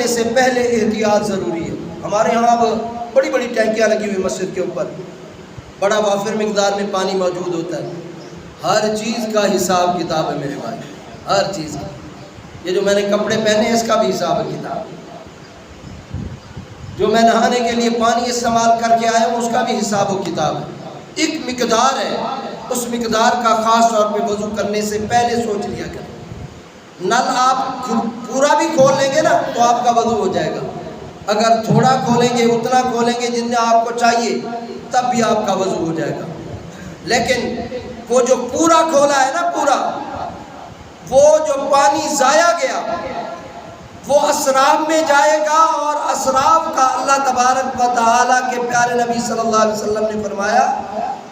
سے پہلے احتیاط ضروری ہے۔ ہمارے یہاں اب بڑی بڑی ٹینکیاں لگی ہوئی مسجد کے اوپر، بڑا وافر مقدار میں پانی موجود ہوتا ہے۔ ہر چیز کا حساب کتاب ہے میرے بھائی، ہر چیز کا۔ یہ جو میں نے کپڑے پہنے ہیں اس کا بھی حساب کتاب ہے، جو میں نہانے کے لیے پانی استعمال کر کے آیا ہوں اس کا بھی حساب و کتاب ہے۔ ایک مقدار ہے، اس مقدار کا خاص طور پہ وضو کرنے سے پہلے سوچ لیا کریں۔ نل آپ پورا بھی کھول لیں گے نا تو آپ کا وضو ہو جائے گا، اگر تھوڑا کھولیں گے، اتنا کھولیں گے جتنا آپ کو چاہیے، تب بھی آپ کا وضو ہو جائے گا۔ لیکن وہ جو پورا کھولا ہے نا، پورا وہ جو پانی ضائع گیا وہ اسراف میں جائے گا، اور اسراف کا اللہ تبارک و تعالیٰ کے پیارے نبی صلی اللہ علیہ وسلم نے فرمایا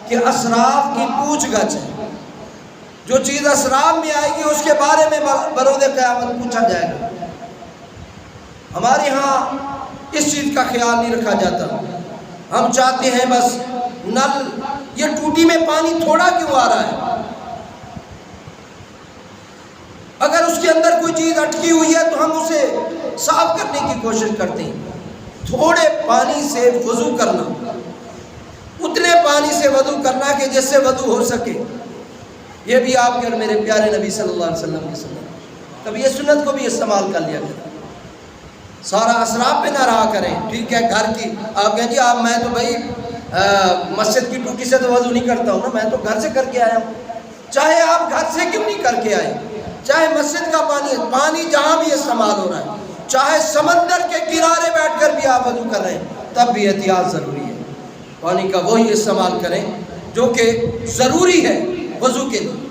کہ اسراف کی پوچھ گچھ ہے۔ جو چیز اسراف میں آئے گی اس کے بارے میں بروز قیامت پوچھا جائے گا۔ ہمارے ہاں اس چیز کا خیال نہیں رکھا جاتا، ہم چاہتے ہیں بس نل، یہ ٹوٹی میں پانی تھوڑا کیوں آ رہا ہے؟ اگر اس کے اندر کوئی چیز اٹکی ہوئی ہے تو ہم اسے صاف کرنے کی کوشش کرتے ہیں۔ تھوڑے پانی سے وضو کرنا، اتنے پانی سے وضو کرنا کہ جس سے وضو ہو سکے، یہ بھی آپ کے اور میرے پیارے نبی صلی اللہ علیہ وسلم کی سنت۔ کبھی یہ سنت کو بھی استعمال کر لیا کریں، سارا اسراف پہ نہ رہا کریں۔ ٹھیک ہے، گھر کی آپ کہیں جی آپ، میں تو بھائی مسجد کی ٹوٹی سے تو وضو نہیں کرتا ہوں نا، میں تو گھر سے کر کے آیا ہوں۔ چاہے آپ گھر سے کیوں نہیں کر کے آئے، چاہے مسجد کا پانی جہاں بھی استعمال ہو رہا ہے، چاہے سمندر کے کنارے بیٹھ کر بھی آپ وضو کر رہے ہیں، تب بھی احتیاط ضروری ہے۔ پانی کا وہی استعمال کریں جو کہ ضروری ہے وضو کے لیے۔